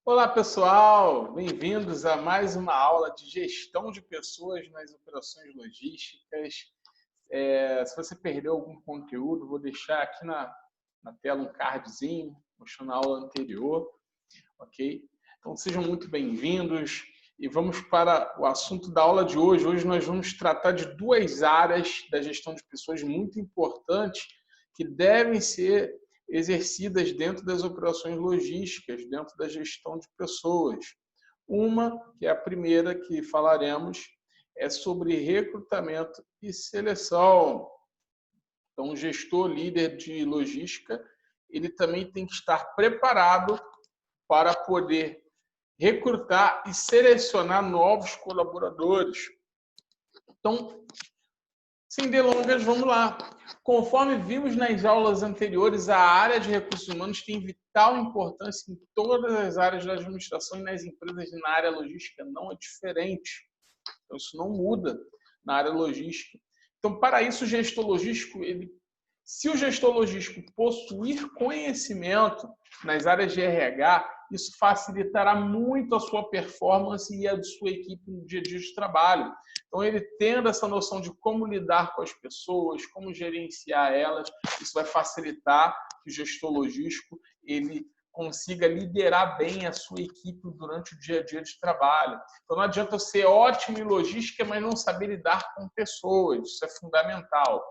Olá, pessoal! Bem-vindos a mais uma aula de gestão de pessoas nas operações logísticas. Se você perdeu algum conteúdo, vou deixar aqui na tela um cardzinho mostrando a aula anterior, ok? Então, sejam muito bem-vindos e vamos para o assunto da aula de hoje. Hoje nós vamos tratar de duas áreas da gestão de pessoas muito importantes que devem ser exercidas dentro das operações logísticas, dentro da gestão de pessoas. Uma, que é a primeira que falaremos, é sobre recrutamento e seleção. Então, o gestor líder de logística, ele também tem que estar preparado para poder recrutar e selecionar novos colaboradores. Então, sem delongas, vamos lá. Conforme vimos nas aulas anteriores, a área de recursos humanos tem vital importância em todas as áreas da administração e nas empresas e na área logística não é diferente. Então, isso não muda na área logística. Então, para isso, o gestor logístico, se o gestor logístico possuir conhecimento nas áreas de RH, isso facilitará muito a sua performance e a de sua equipe no dia a dia de trabalho. Então, ele tendo essa noção de como lidar com as pessoas, como gerenciar elas, isso vai facilitar que o gestor logístico ele consiga liderar bem a sua equipe durante o dia a dia de trabalho. Então, não adianta eu ser ótimo em logística, mas não saber lidar com pessoas. Isso é fundamental.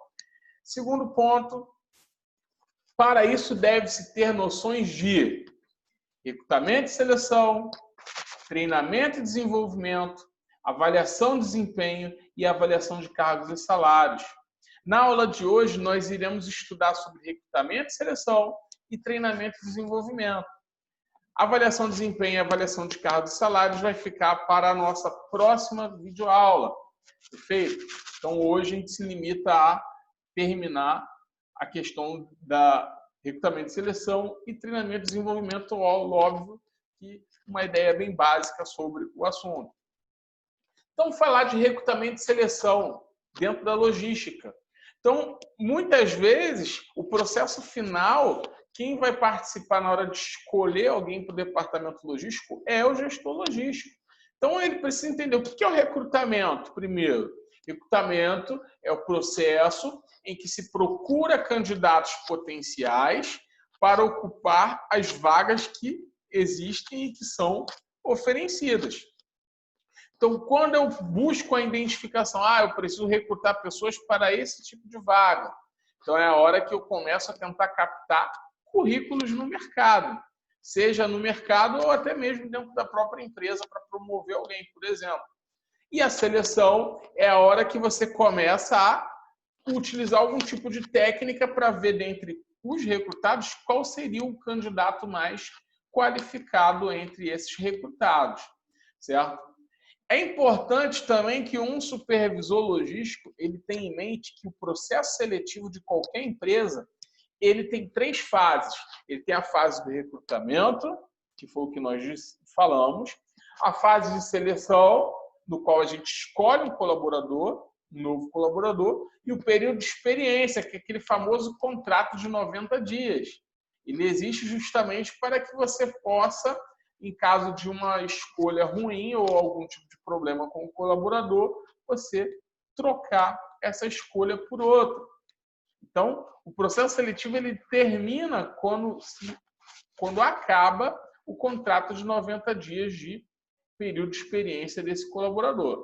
Segundo ponto, para isso deve-se ter noções de recrutamento e seleção, treinamento e desenvolvimento, avaliação de desempenho e avaliação de cargos e salários. Na aula de hoje, nós iremos estudar sobre recrutamento e seleção e treinamento e desenvolvimento. Avaliação de desempenho e avaliação de cargos e salários vai ficar para a nossa próxima videoaula. Perfeito? Então, hoje a gente se limita a terminar a questão da recrutamento e seleção e treinamento e desenvolvimento, óbvio, que uma ideia bem básica sobre o assunto. Então, falar de recrutamento e seleção dentro da logística. Então, muitas vezes, o processo final, quem vai participar na hora de escolher alguém para o departamento logístico é o gestor logístico. Então, ele precisa entender o que é o recrutamento, primeiro. Recrutamento é o processo em que se procura candidatos potenciais para ocupar as vagas que existem e que são oferecidas. Então, quando eu busco a identificação, eu preciso recrutar pessoas para esse tipo de vaga. Então, é a hora que eu começo a tentar captar currículos no mercado, seja no mercado ou até mesmo dentro da própria empresa para promover alguém, por exemplo. E a seleção é a hora que você começa a utilizar algum tipo de técnica para ver dentre os recrutados qual seria o candidato mais qualificado entre esses recrutados, certo? É importante também que um supervisor logístico ele tenha em mente que o processo seletivo de qualquer empresa ele tem 3 fases. Ele tem a fase do recrutamento, que foi o que nós falamos, a fase de seleção, no qual a gente escolhe um colaborador, um novo colaborador, e o período de experiência, que é aquele famoso contrato de 90 dias. Ele existe justamente para que você possa, em caso de uma escolha ruim ou algum tipo de problema com o colaborador, você trocar essa escolha por outra. Então, o processo seletivo ele termina quando acaba o contrato de 90 dias de período de experiência desse colaborador.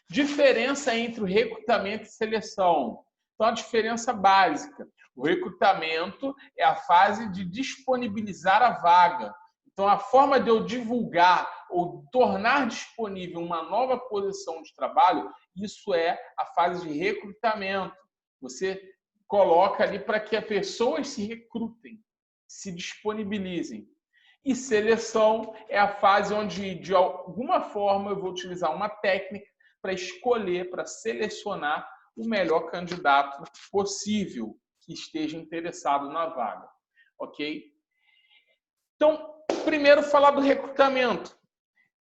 Diferença entre o recrutamento e seleção. Então, a diferença básica. O recrutamento é a fase de disponibilizar a vaga. Então, a forma de eu divulgar ou tornar disponível uma nova posição de trabalho, isso é a fase de recrutamento. Você coloca ali para que as pessoas se recrutem, se disponibilizem. E seleção é a fase onde, de alguma forma, eu vou utilizar uma técnica para escolher, para selecionar o melhor candidato possível que esteja interessado na vaga. Ok? Então, primeiro falar do recrutamento.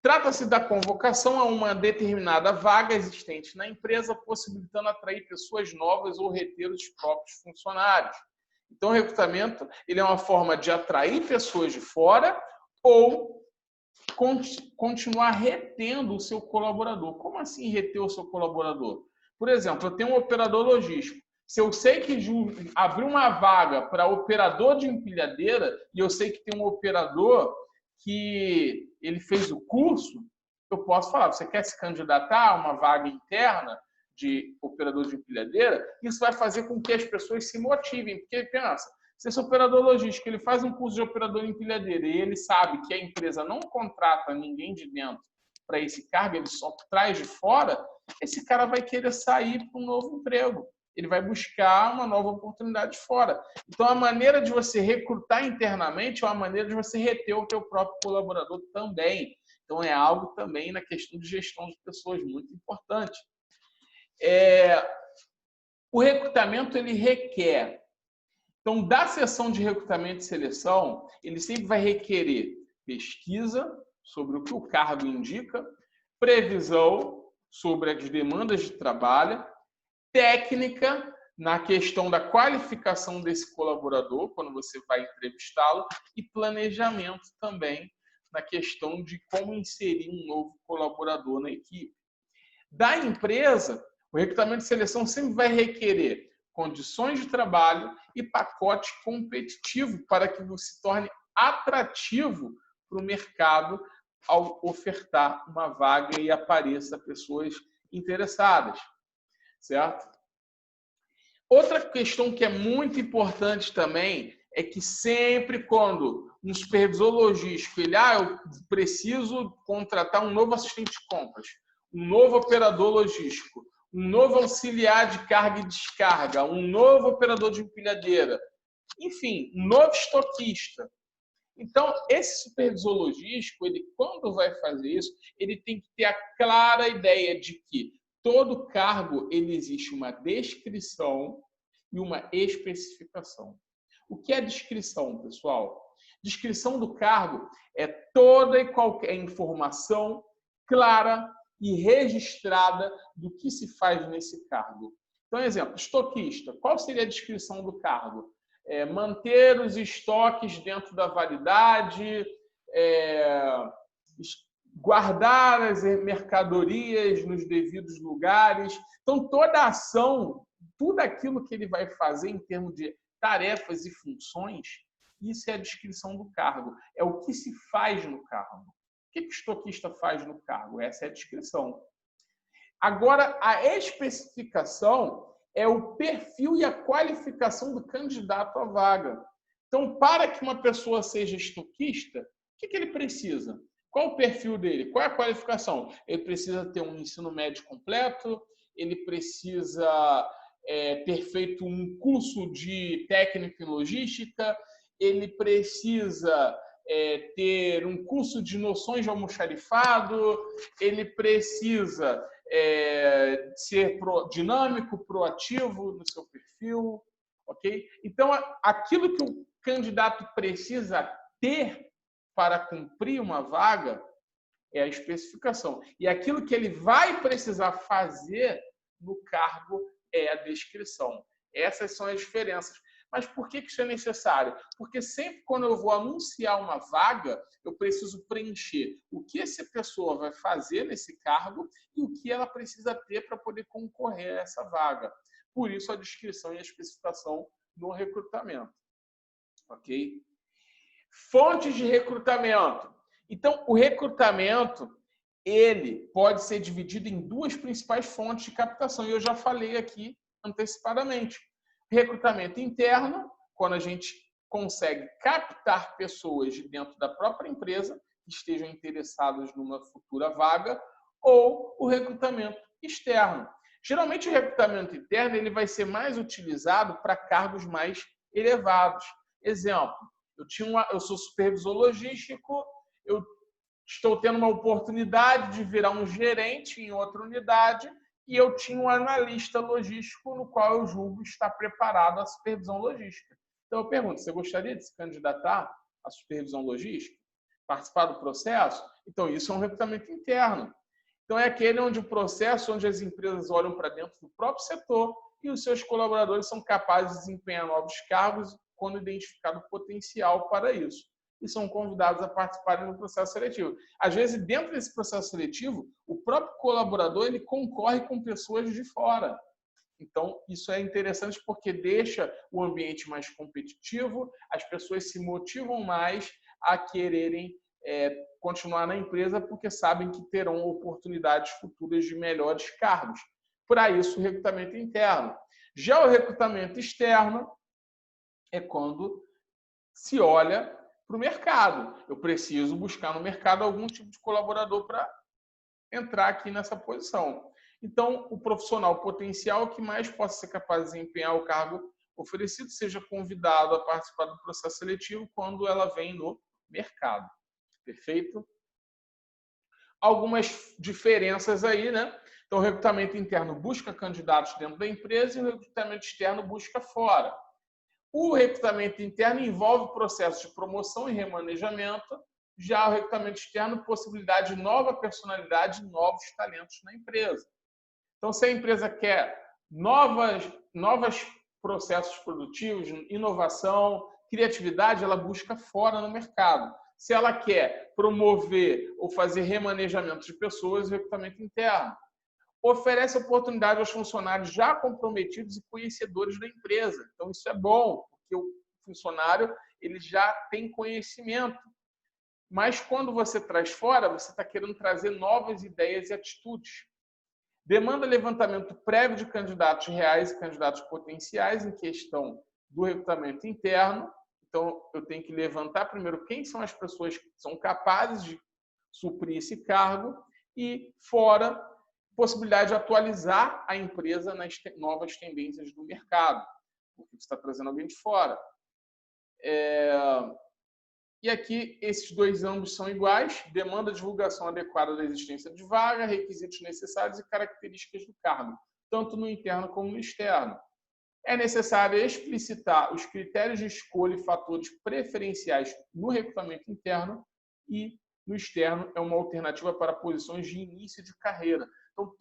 Trata-se da convocação a uma determinada vaga existente na empresa, possibilitando atrair pessoas novas ou reter os próprios funcionários. Então, o recrutamento ele é uma forma de atrair pessoas de fora ou continuar retendo o seu colaborador. Como assim reter o seu colaborador? Por exemplo, eu tenho um operador logístico. Se eu sei que abriu uma vaga para operador de empilhadeira e eu sei que tem um operador que ele fez o curso, eu posso falar, você quer se candidatar a uma vaga interna de operador de empilhadeira? Isso vai fazer com que as pessoas se motivem, porque pensa, se esse operador logístico ele faz um curso de operador de empilhadeira e ele sabe que a empresa não contrata ninguém de dentro para esse cargo, ele só traz de fora, esse cara vai querer sair para um novo emprego. Ele vai buscar uma nova oportunidade fora. Então, a maneira de você recrutar internamente é uma maneira de você reter o teu próprio colaborador também. Então, é algo também na questão de gestão de pessoas muito importante. O recrutamento, ele requer. Então, da sessão de recrutamento e seleção, ele sempre vai requerer pesquisa sobre o que o cargo indica, previsão sobre as demandas de trabalho, técnica na questão da qualificação desse colaborador, quando você vai entrevistá-lo, e planejamento também na questão de como inserir um novo colaborador na equipe. Da empresa, o recrutamento e seleção sempre vai requerer condições de trabalho e pacote competitivo para que você se torne atrativo para o mercado ao ofertar uma vaga e apareça pessoas interessadas. Certo? Outra questão que é muito importante também é que sempre quando um supervisor logístico eu preciso contratar um novo assistente de compras, um novo operador logístico, um novo auxiliar de carga e descarga, um novo operador de empilhadeira, enfim, um novo estoquista. Então, esse supervisor logístico, ele quando vai fazer isso, ele tem que ter a clara ideia de que todo cargo ele existe uma descrição e uma especificação. O que é descrição, pessoal? Descrição do cargo é toda e qualquer informação clara e registrada do que se faz nesse cargo. Então, exemplo, estoquista. Qual seria a descrição do cargo? Manter os estoques dentro da validade, guardar as mercadorias nos devidos lugares. Então, toda a ação, tudo aquilo que ele vai fazer em termos de tarefas e funções, isso é a descrição do cargo. É o que se faz no cargo. O que o estoquista faz no cargo? Essa é a descrição. Agora, a especificação é o perfil e a qualificação do candidato à vaga. Então, para que uma pessoa seja estoquista, o que ele precisa? Qual o perfil dele? Qual é a qualificação? Ele precisa ter um ensino médio completo, ele precisa ter feito um curso de técnica em logística, ele precisa ter um curso de noções de almoxarifado, ele precisa ser dinâmico, proativo no seu perfil, ok? Então, aquilo que o candidato precisa ter para cumprir uma vaga é a especificação. E aquilo que ele vai precisar fazer no cargo é a descrição. Essas são as diferenças. Mas por que isso é necessário? Porque sempre quando eu vou anunciar uma vaga, eu preciso preencher o que essa pessoa vai fazer nesse cargo e o que ela precisa ter para poder concorrer a essa vaga. Por isso, a descrição e a especificação no recrutamento. Ok? Fontes de recrutamento. Então, o recrutamento ele pode ser dividido em duas principais fontes de captação. E eu já falei aqui antecipadamente. Recrutamento interno, quando a gente consegue captar pessoas de dentro da própria empresa que estejam interessadas numa futura vaga, ou o recrutamento externo. Geralmente, o recrutamento interno ele vai ser mais utilizado para cargos mais elevados. Exemplo, eu sou supervisor logístico, eu estou tendo uma oportunidade de virar um gerente em outra unidade e eu tinha um analista logístico no qual eu julgo estar preparado à supervisão logística. Então, eu pergunto, você gostaria de se candidatar à supervisão logística? Participar do processo? Então, isso é um recrutamento interno. Então, é aquele onde o processo, onde as empresas olham para dentro do próprio setor e os seus colaboradores são capazes de desempenhar novos cargos quando identificado o potencial para isso. e são convidados a participarem do processo seletivo. Às vezes, dentro desse processo seletivo, o próprio colaborador ele concorre com pessoas de fora. Então, isso é interessante porque deixa o ambiente mais competitivo, as pessoas se motivam mais a quererem continuar na empresa porque sabem que terão oportunidades futuras de melhores cargos. Para isso, o recrutamento interno. Já o recrutamento externo é quando se olha para o mercado. Eu preciso buscar no mercado algum tipo de colaborador para entrar aqui nessa posição. Então, o profissional potencial que mais possa ser capaz de desempenhar o cargo oferecido seja convidado a participar do processo seletivo quando ela vem no mercado. Perfeito? Algumas diferenças aí, né? Então, o recrutamento interno busca candidatos dentro da empresa e o recrutamento externo busca fora. O recrutamento interno envolve processos de promoção e remanejamento, já o recrutamento externo, possibilidade de nova personalidade e novos talentos na empresa. Então, se a empresa quer novos processos produtivos, inovação, criatividade, ela busca fora no mercado. Se ela quer promover ou fazer remanejamento de pessoas, o recrutamento interno. Oferece oportunidade aos funcionários já comprometidos e conhecedores da empresa. Então, isso é bom, porque o funcionário ele já tem conhecimento. Mas, quando você traz fora, você está querendo trazer novas ideias e atitudes. Demanda levantamento prévio de candidatos reais e candidatos potenciais em questão do recrutamento interno. Então, eu tenho que levantar primeiro quem são as pessoas que são capazes de suprir esse cargo e, fora, possibilidade de atualizar a empresa nas novas tendências do mercado, porque você está trazendo alguém de fora. E aqui, esses dois ambos são iguais, demanda divulgação adequada da existência de vaga, requisitos necessários e características do cargo, tanto no interno como no externo. É necessário explicitar os critérios de escolha e fatores preferenciais no recrutamento interno e no externo é uma alternativa para posições de início de carreira. Então,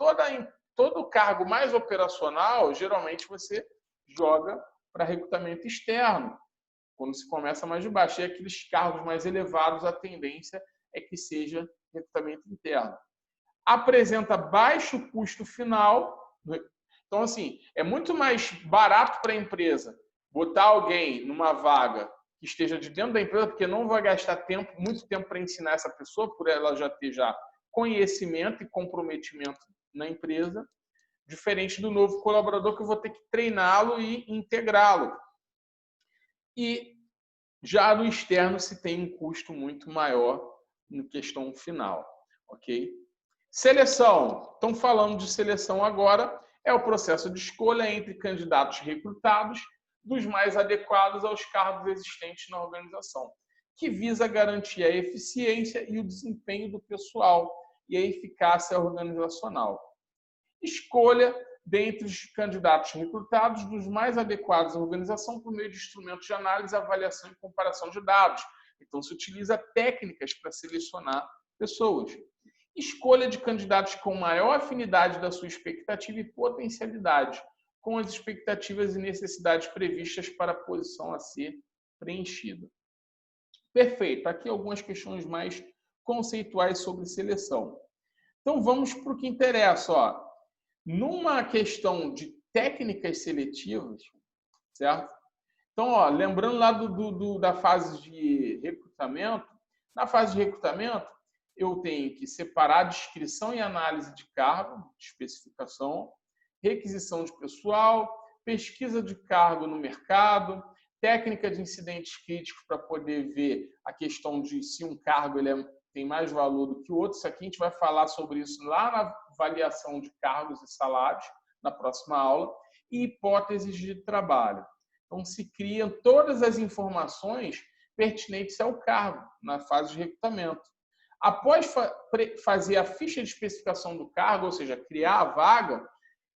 todo cargo mais operacional, geralmente você joga para recrutamento externo, quando se começa mais de baixo. E aqueles cargos mais elevados, a tendência é que seja recrutamento interno. Apresenta baixo custo final. Então, assim, é muito mais barato para a empresa botar alguém numa vaga que esteja de dentro da empresa, porque não vai gastar muito tempo para ensinar essa pessoa, por ela já ter conhecimento e comprometimento na empresa, diferente do novo colaborador que eu vou ter que treiná-lo e integrá-lo. E já no externo se tem um custo muito maior na questão final, ok? Seleção. Estão falando de seleção agora. É o processo de escolha entre candidatos recrutados dos mais adequados aos cargos existentes na organização, que visa garantir a eficiência e o desempenho do pessoal e a eficácia organizacional. Escolha dentre os candidatos recrutados dos mais adequados à organização por meio de instrumentos de análise, avaliação e comparação de dados. Então, se utiliza técnicas para selecionar pessoas. Escolha de candidatos com maior afinidade da sua expectativa e potencialidade, com as expectativas e necessidades previstas para a posição a ser preenchida. Perfeito. Aqui algumas questões mais conceituais sobre seleção. Então, vamos para o que interessa. Numa questão de técnicas seletivas, certo? Então, lembrando lá da fase de recrutamento, na fase de recrutamento, eu tenho que separar descrição e análise de cargo, de especificação, requisição de pessoal, pesquisa de cargo no mercado, técnica de incidentes críticos para poder ver a questão de se um cargo tem mais valor do que o outro. Isso aqui a gente vai falar sobre isso lá na avaliação de cargos e salários, na próxima aula, e hipóteses de trabalho. Então, se criam todas as informações pertinentes ao cargo na fase de recrutamento. Após fazer a ficha de especificação do cargo, ou seja, criar a vaga,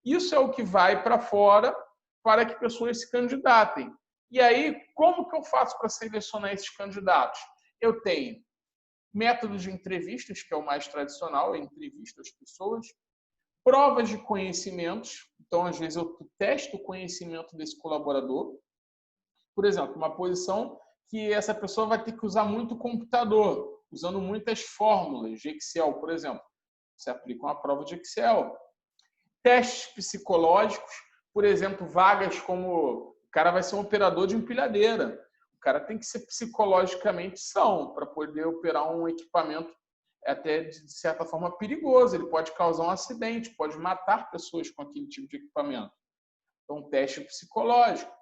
isso é o que vai para fora para que pessoas se candidatem. E aí, como que eu faço para selecionar esses candidatos? Eu tenho métodos de entrevistas, que é o mais tradicional, entrevista as pessoas, provas de conhecimentos, então às vezes eu testo o conhecimento desse colaborador. Por exemplo, uma posição que essa pessoa vai ter que usar muito computador, usando muitas fórmulas de Excel, por exemplo. Você aplica uma prova de Excel. Testes psicológicos, por exemplo, vagas como o cara vai ser um operador de empilhadeira. O cara tem que ser psicologicamente são para poder operar um equipamento até de certa forma perigoso. Ele pode causar um acidente, pode matar pessoas com aquele tipo de equipamento. Então, teste psicológico,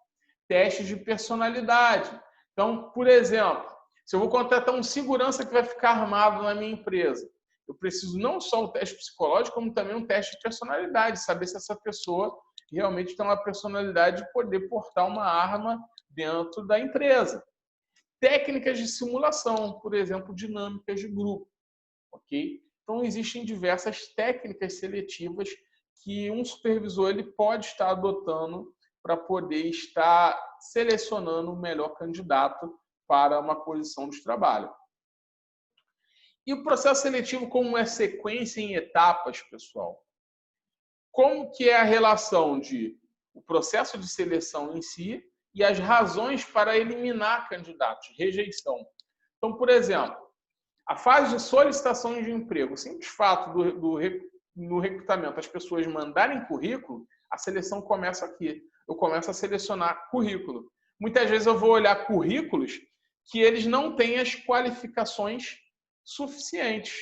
testes de personalidade. Então, por exemplo, se eu vou contratar um segurança que vai ficar armado na minha empresa, eu preciso não só o teste psicológico, como também um teste de personalidade, saber se essa pessoa realmente tem uma personalidade de poder portar uma arma dentro da empresa. Técnicas de simulação, por exemplo, dinâmicas de grupo, ok? Então, existem diversas técnicas seletivas que um supervisor ele pode estar adotando para poder estar selecionando o melhor candidato para uma posição de trabalho. E o processo seletivo como é sequência em etapas, pessoal? Como que é a relação de o processo de seleção em si e as razões para eliminar candidatos, rejeição? Então, por exemplo, a fase de solicitação de emprego, o simples fato no recrutamento as pessoas mandarem currículo, a seleção começa aqui. Eu começo a selecionar currículo. Muitas vezes eu vou olhar currículos que eles não têm as qualificações suficientes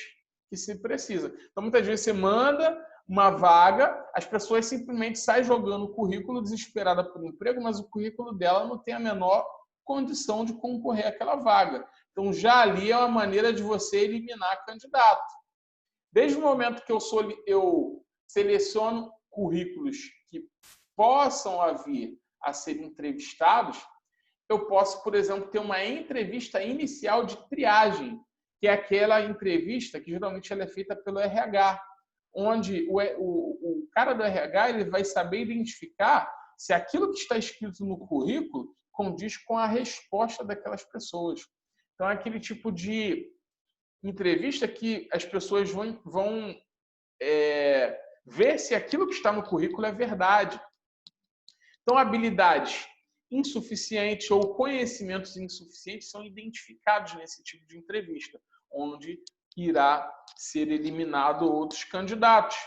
que se precisa. Então, muitas vezes você manda uma vaga, as pessoas simplesmente saem jogando o currículo desesperada por emprego, mas o currículo dela não tem a menor condição de concorrer àquela vaga. Então, já ali é uma maneira de você eliminar candidato. Desde o momento que eu seleciono currículos que possam vir a ser entrevistados, eu posso, por exemplo, ter uma entrevista inicial de triagem, que é aquela entrevista que geralmente ela é feita pelo RH, onde o cara do RH ele vai saber identificar se aquilo que está escrito no currículo condiz com a resposta daquelas pessoas. Então, é aquele tipo de entrevista que as pessoas vão ver se aquilo que está no currículo é verdade. Então, habilidades insuficientes ou conhecimentos insuficientes são identificados nesse tipo de entrevista, onde irá ser eliminado outros candidatos.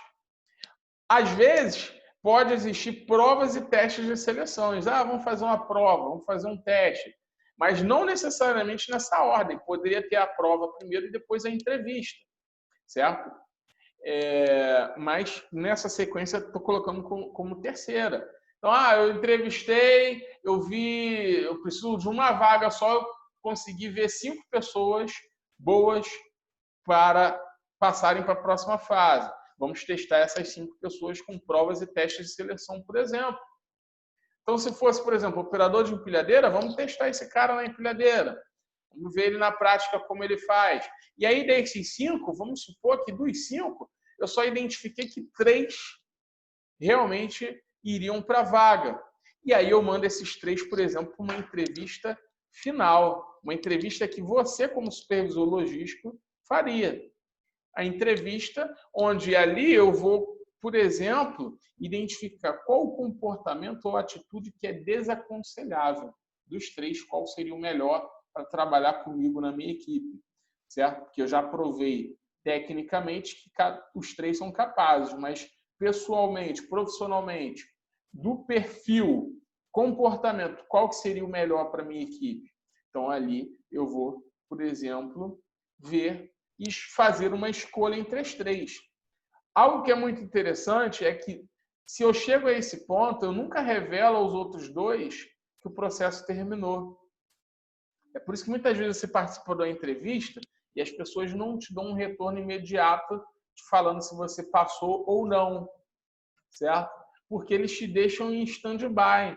Às vezes, pode existir provas e testes de seleções. Vamos fazer uma prova, vamos fazer um teste. Mas não necessariamente nessa ordem. Poderia ter a prova primeiro e depois a entrevista, certo? Mas nessa sequência estou colocando como terceira. Então, eu entrevistei, eu preciso de uma vaga só, eu consegui ver 5 pessoas boas para passarem para a próxima fase. Vamos testar essas 5 pessoas com provas e testes de seleção, por exemplo. Então, se fosse, por exemplo, operador de empilhadeira, vamos testar esse cara na empilhadeira. Vamos ver ele na prática como ele faz. E aí, desses 5, vamos supor que dos 5, eu só identifiquei que 3 realmente iriam para a vaga. E aí eu mando esses 3, por exemplo, para uma entrevista final. Uma entrevista que você, como supervisor logístico, faria. A entrevista onde ali eu vou, por exemplo, identificar qual o comportamento ou atitude que é desaconselhável. Dos 3, qual seria o melhor para trabalhar comigo na minha equipe, certo? Porque eu já provei tecnicamente que os 3 são capazes, mas pessoalmente, profissionalmente, do perfil, comportamento, qual que seria o melhor para a minha equipe? Então, ali eu vou, por exemplo, ver e fazer uma escolha entre as 3. Algo que é muito interessante é que, se eu chego a esse ponto, eu nunca revelo aos outros 2 que o processo terminou. É por isso que muitas vezes você participa de uma entrevista e as pessoas não te dão um retorno imediato te falando se você passou ou não, certo? Porque eles te deixam em stand-by,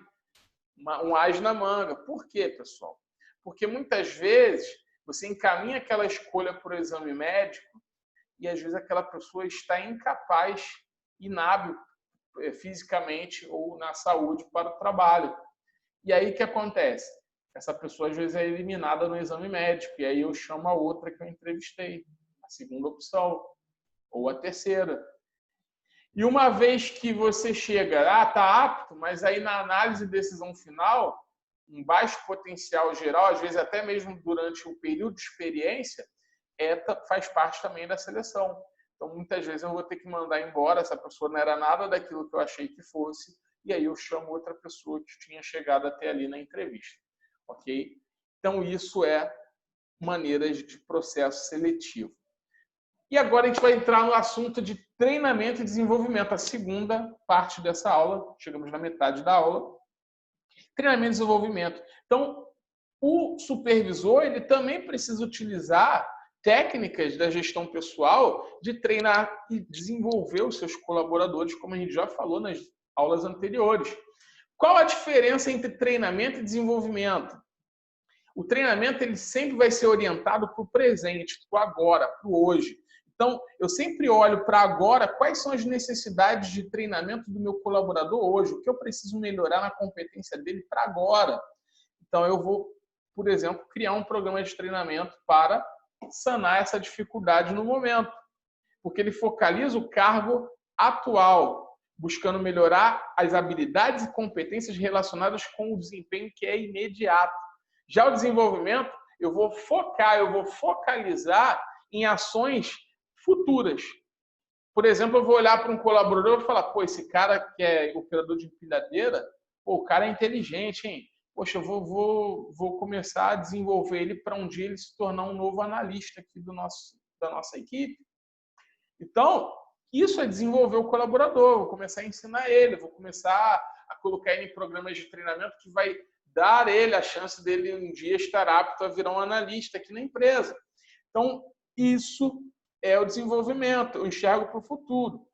um as na manga. Por quê, pessoal? Porque muitas vezes você encaminha aquela escolha para o exame médico e às vezes aquela pessoa está incapaz, inábil fisicamente ou na saúde para o trabalho. E aí o que acontece? Essa pessoa às vezes é eliminada no exame médico e aí eu chamo a outra que eu entrevistei, a segunda opção ou a terceira. E uma vez que você chega, tá apto, mas aí na análise e decisão final, um baixo potencial geral, às vezes até mesmo durante o período de experiência, faz parte também da seleção. Então, muitas vezes eu vou ter que mandar embora, essa pessoa não era nada daquilo que eu achei que fosse, e aí eu chamo outra pessoa que tinha chegado até ali na entrevista. Ok? Então, isso é maneiras de processo seletivo. E agora a gente vai entrar no assunto de treinamento e desenvolvimento, a segunda parte dessa aula. Chegamos na metade da aula. Treinamento e desenvolvimento. Então, o supervisor ele também precisa utilizar técnicas da gestão pessoal de treinar e desenvolver os seus colaboradores, como a gente já falou nas aulas anteriores. Qual a diferença entre treinamento e desenvolvimento? O treinamento ele sempre vai ser orientado para o presente, para o agora, para o hoje. Então, eu sempre olho para agora quais são as necessidades de treinamento do meu colaborador hoje, o que eu preciso melhorar na competência dele para agora. Então, eu vou, por exemplo, criar um programa de treinamento para sanar essa dificuldade no momento, porque ele focaliza o cargo atual, buscando melhorar as habilidades e competências relacionadas com o desempenho que é imediato. Já o desenvolvimento, eu vou focalizar em ações futuras. Por exemplo, eu vou olhar para um colaborador e falar, pô, esse cara que é operador de empilhadeira, pô, o cara é inteligente, hein? Poxa, eu vou começar a desenvolver ele para um dia ele se tornar um novo analista aqui da nossa equipe. Então, isso é desenvolver o colaborador, vou começar a ensinar ele, vou começar a colocar ele em programas de treinamento que vai dar ele a chance dele um dia estar apto a virar um analista aqui na empresa. Então, isso é o desenvolvimento, eu enxergo para o futuro.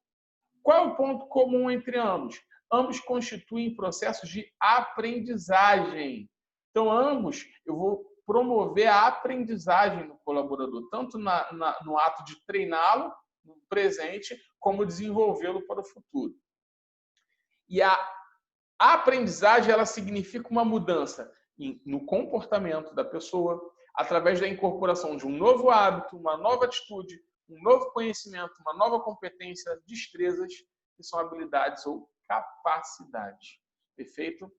Qual é o ponto comum entre ambos? Ambos constituem processos de aprendizagem. Então, ambos, eu vou promover a aprendizagem do colaborador, tanto no ato de treiná-lo no presente, como desenvolvê-lo para o futuro. E a aprendizagem, ela significa uma mudança no comportamento da pessoa, através da incorporação de um novo hábito, uma nova atitude, um novo conhecimento, uma nova competência, destrezas, que são habilidades ou capacidades. Perfeito?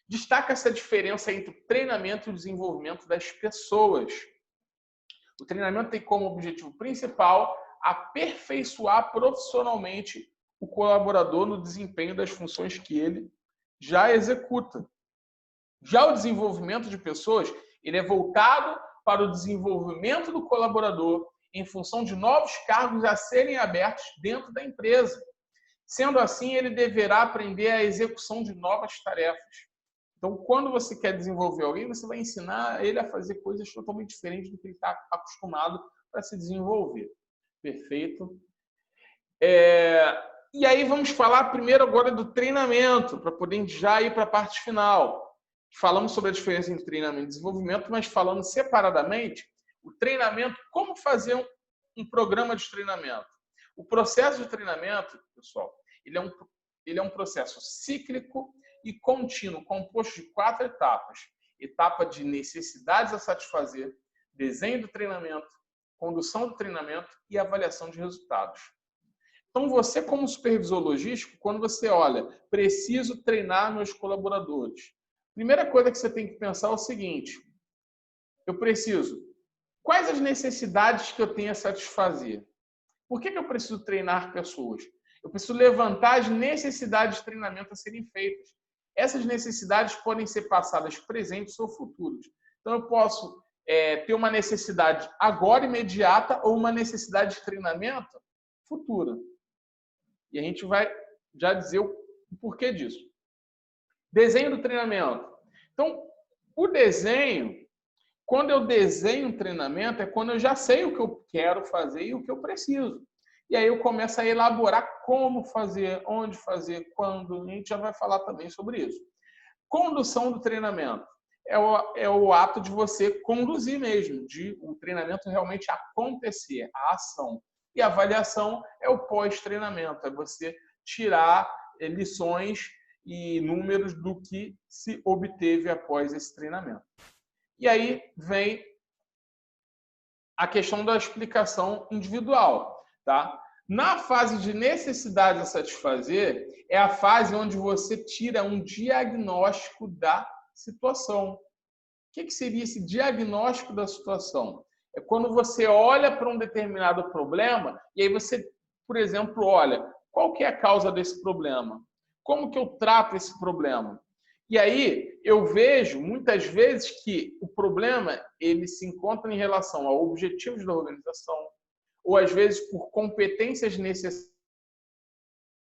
Destaca-se a diferença entre o treinamento e o desenvolvimento das pessoas. O treinamento tem como objetivo principal aperfeiçoar profissionalmente o colaborador no desempenho das funções que ele já executa. Já o desenvolvimento de pessoas, ele é voltado para o desenvolvimento do colaborador em função de novos cargos a serem abertos dentro da empresa. Sendo assim, ele deverá aprender a execução de novas tarefas. Então, quando você quer desenvolver alguém, você vai ensinar ele a fazer coisas totalmente diferentes do que ele está acostumado para se desenvolver. Perfeito? E aí vamos falar primeiro agora do treinamento, para poder já ir para a parte final. Falamos sobre a diferença entre treinamento e desenvolvimento, mas falando separadamente, o treinamento, como fazer um programa de treinamento? O processo de treinamento, pessoal, ele é um processo cíclico e contínuo, composto de 4 etapas. Etapa de necessidades a satisfazer, desenho do treinamento, condução do treinamento e avaliação de resultados. Então, você como supervisor logístico, quando você olha, preciso treinar meus colaboradores. Primeira coisa que você tem que pensar é o seguinte, quais as necessidades que eu tenho a satisfazer? Por que eu preciso treinar pessoas? Eu preciso levantar as necessidades de treinamento a serem feitas. Essas necessidades podem ser passadas presentes ou futuras. Então, eu posso ter uma necessidade agora imediata ou uma necessidade de treinamento futura. E a gente vai já dizer o porquê disso. Desenho do treinamento. Então, o desenho, quando eu desenho um treinamento, é quando eu já sei o que eu quero fazer e o que eu preciso. E aí eu começo a elaborar como fazer, onde fazer, quando. A gente já vai falar também sobre isso. Condução do treinamento. É o ato de você conduzir mesmo, de o treinamento realmente acontecer, a ação. E a avaliação é o pós-treinamento, é você tirar lições e números do que se obteve após esse treinamento. E aí vem a questão da explicação individual. Tá? Na fase de necessidade a satisfazer, é a fase onde você tira um diagnóstico da situação. O que seria esse diagnóstico da situação? É quando você olha para um determinado problema e aí você, por exemplo, olha, qual que é a causa desse problema? Como que eu trato esse problema? E aí eu vejo muitas vezes que o problema ele se encontra em relação a objetivos da organização, ou às vezes por competências necessárias